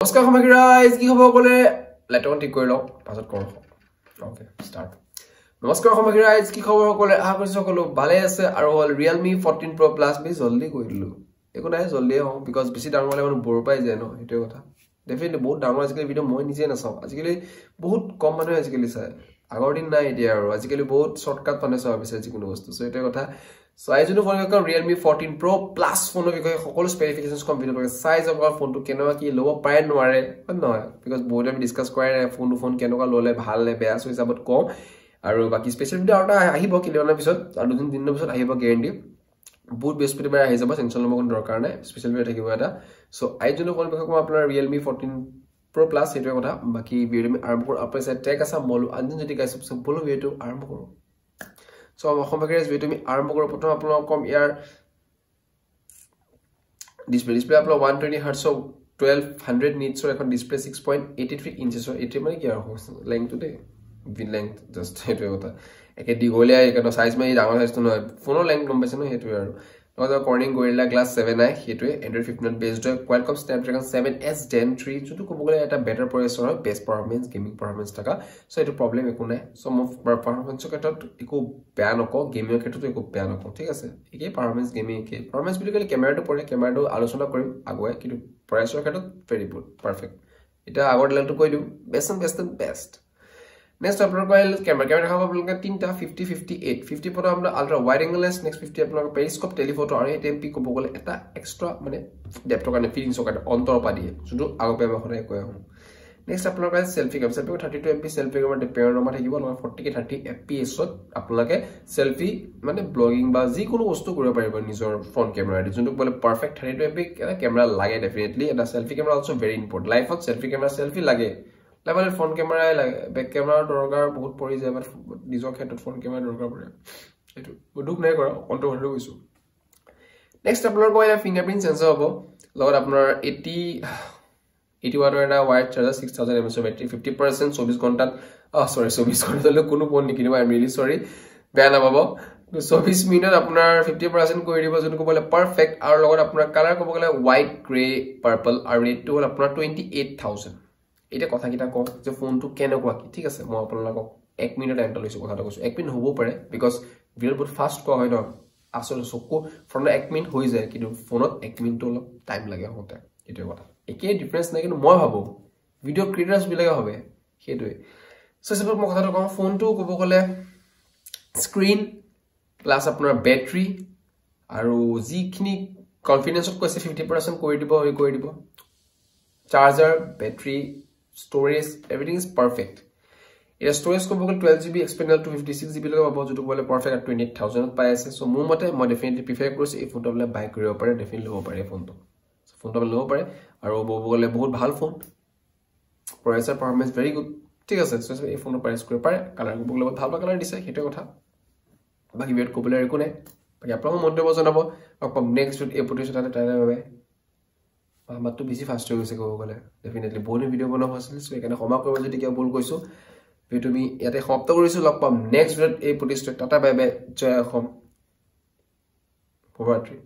নমস্কাৰ সমাগী ৰাইজ কি খবৰ ক'লে লাইটখন ঠিক কৰি লওঁ পাছত কৰোঁ ওকে ষ্টাৰ্ট নমস্কাৰ সমাগী ৰাইজ কি খবৰ ক'লে আশা কৰিছোঁ সকলো ভালে আছে আৰু Realme 14 Pro Plus বেছি জলদি কৰি দিলোঁ একো নাই জলদিয়ে হওঁ বিকজ বেছি ডাঙৰ হ'লে মানুহ বৰ পাই যায় ন সেইটোৱে কথা ডেফিনেটলি বহুত ডাঙৰ আজিকালি ভিডিঅ' মই নিজে নাচাওঁ আজিকালি বহুত কম মানুহে আজিকালি চায় আগৰ দিন নাই এতিয়া আৰু আজিকালি বহুত শ্বৰ্টকাট মানুহে চাব বিচাৰে যিকোনো বস্তু চ' এইটোৱে কথা চ' আইজনো phone because Realme 14 Pro Plus ফোনৰ বিষয়ে সকলো স্পেচিফিকেশ্যনছ কম ভিডিঅ' কৰে চাই যাব ফোনটো কেনেকুৱা কি ল'ব পাৰে নোৱাৰে নহয় বিকজ বহুত আমি ডিছকাছ কৰাই নাই ফোন কেনেকুৱা ল'লে ভাল নে বেয়া চ' হিচাপত কওঁ আৰু বাকি স্পেচিয়েল ভিডিঅ' আৰু আহিব কেইদিনমানৰ পিছত আৰু দুদিন তিনিদিনৰ পিছত আহিব গেৰেণ্টি বহুত বৃহস্পতিবাৰে আহি যাব টেনশ্যন ল'ব কোনো দৰকাৰ নাই স্পেচিয়েল ভিডিঅ' থাকিব এটা চ' আইজনো ফোন বিষয়ে কওঁ আপোনাৰ Realme 14 Pro Plus সেইটোৱে কথা বাকি ভিডিঅ' আৰম্ভ কৰোঁ আপোনাৰ চাই ট্ৰেক আছে মলো আনজন যদি গাইছোঁ বলো ভিডিঅ'টো আৰম্ভ কৰোঁ চ' অসমীয়া ভিডিঅ'টো আমি আৰম্ভ কৰোঁ প্ৰথম আপোনালোকক কম ইয়াৰ ডিছপ্লে আপোনাৰ 120 হাৰ্টছৰ 1200 নিটছৰ এখন ডিছপ্লে 6.83 ইঞ্চেছৰ 80 মানে কি আৰু লেংথটো দেই ভিন লেংথ জাষ্ট সেইটোৱে কথা একে দীঘলীয়া একেটা চাইজ মানে ডাঙৰ চাইজটো নহয় ফোনৰ লেংথ গম পাইছে ন সেইটোৱে আৰু লগতে কৰ্ণিং গৰিলা গ্লাছ 7i সেইটোৱে এণ্ড্ৰইড 15 বেছড হয় কোৱালকম স্নেপড্ৰেগন 7s Gen 3 যোনটো ক'ব গ'লে এটা বেটাৰ প্ৰচেছৰ হয় বেষ্ট পাৰফৰ্মেঞ্চ গেমিং পাৰফৰ্মেঞ্চ থকা চ' এইটো প্ৰব্লেম একো নাই চ' মই পাৰফৰ্মেঞ্চৰ ক্ষেত্ৰত একো বেয়া নকওঁ গেমিঙৰ ক্ষেত্ৰতো একো বেয়া নকওঁ ঠিক আছে একেই পাৰফৰ্মেঞ্চ গেমিং একেই পাৰফৰ্মেঞ্চ বুলি ক'লে কেমেৰাটো পৰে কেমেৰাটো আলোচনা কৰিম আগুৱাই কিন্তু প্ৰাইচৰ ক্ষেত্ৰত ভেৰি গুড পাৰফেক্ট এতিয়া আগৰ ডিলাৰটো কৈ দিওঁ বেষ্ট নেক্সট আপোনালোকৰ আহিল কেমেৰা দেখাব আপোনালোকে তিনিটা 50-58 50 ফটো আপোনাৰ ultra wide angle lens next 50 আপোনালোকৰ পেৰিস্কোপ টেলিফটো আৰু এই টেম্পি ক'ব গ'লে এটা এক্সট্ৰা মানে ডেপ্থৰ কাৰণে ফিলিংছৰ কাৰণে অন্তৰৰ পৰা দিয়ে যোনটো আগৰ পৰা সদায় কৈ আহোঁ নেক্সট আপোনালোকৰ selfie camera 32 MP selfie camera পেয়াৰ নম্বৰ থাকিব লগত 40-30 FPS-ত আপোনালোকে চেল্ফি মানে ব্লগিং বা যিকোনো বস্তু কৰিব পাৰিব নিজৰ ফ্ৰণ্ট কেমেৰাদি যোনটো ক'লে পাৰফেক্ট 32 MP কেমেৰা লাগে ডেফিনেটলি এটা selfie camera also' very important লাইফত চেল্ফি লাগে লেভেল ফ্ৰণ্ট কেমেৰাই লাগে বেক কেমেৰাৰ দৰকাৰ বহুত পৰি যায় বাট নিজৰ ক্ষেত্ৰত ফ্ৰণ্ট কেমেৰা দৰকাৰ পৰে এইটো দুখ নাই কৰা অন্তৰ্ভাৱে কৈছোঁ নেক্সট আপোনালোকৰ এটা ফিংগাৰপ্ৰিণ্ট সেন্সৰ হ'ব লগত আপোনাৰ 80 ৱাটৰ এটা ৱায়াৰ্ড চাৰ্জাৰ 6000 mAh বেটাৰী 50% 24 ঘণ্টাত 24 ঘণ্টালৈ কোনো ফোন নিকিনিব আই এম ৰিয়েলি সৰি বেয়া নাপাব 24 মিনিটত আপোনাৰ 50% কৰি দিব যোনটো ক'বলৈ পাৰফেক্ট আৰু লগত আপোনাৰ কালাৰ ক'ব গ'লে হোৱাইট গ্ৰে পাৰ্পল আৰু ৰেডটো হ'ল আপোনাৰ 28,000 এটা কথা কিটা কওঁ যে ফোনটো কেনেকুৱা কি ঠিক আছে মই আপোনালোকক 1 মিনিট টাইমটা লৈছোঁ কথাটো কৈছোঁ 1 মিনিট হ'ব পাৰে বিকজ ভিডিঅ' বহুত ফাষ্ট কোৱা হয় ন আচলতে চকু ফোনত 1 মিনিট হৈ যায় কিন্তু ফোনত 1 মিনিটটো অলপ টাইম লাগে হওঁতে এইটোৱে কথা একেই ডিফাৰেঞ্চ নাই কিন্তু মই ভাবোঁ ভিডিঅ' ক্ৰিয়েটাৰ্ছবিলাকে ভাবে সেইটোৱে চ' হিচাপত মই কথাটো কওঁ ফোনটো ক'ব গ'লে স্ক্ৰীন প্লাছ আপোনাৰ বেটাৰী আৰু যিখিনি কনফিডেঞ্চত কৈছে 50% কৰি দিব charger battery storage everything is perfect এটা storage ক'ব গ'লে 12GB expandable to 56GB লৈকে পাব যোনটো ক'লে perfect at 28,000 পাই আছে সো মোৰ মতে মই ডেফিনেটলি প্ৰিফাৰ কৰিছোঁ এই ফোনটো আপোনালোকে বাই কৰিব পাৰে ডেফিনেটলি ল'ব পাৰে ফোনটো ল'ব পাৰে আৰু ক'ব গ'লে বহুত ভাল phone processor performance very good ঠিক আছে সো এই ফোনটো প্ৰাইচ কৰিব পাৰে কালাৰ ক'ব গ'লে ভাল কালাৰ দিছে সেইটোৱে কথা বাকি ভিডিঅ'ত ক'বলৈ একো নাই বাকি আপোনালোকৰ মন্তব্য জনাব আকৌ নেক্সট এই প্ৰতিষ্ঠা তাতে বাবে আমাৰটো বেছি ফাষ্ট হৈ গৈছে ক'ব গ'লে ডেফিনেটলি বহুত ভিডিঅ' বনোৱা হৈছিল চ' সেইকাৰণে ক্ষমা কৰিব যদি কিয় ভুল কৈছোঁ ভিডিঅ'টো আমি ইয়াতে সমাপ্ত কৰিছোঁ লগ পাম নেক্সট ভিডিঅ'ত এই প্ৰতিষ্ঠা টাটা বাই বাই জয় অসম শুভৰাত্ৰি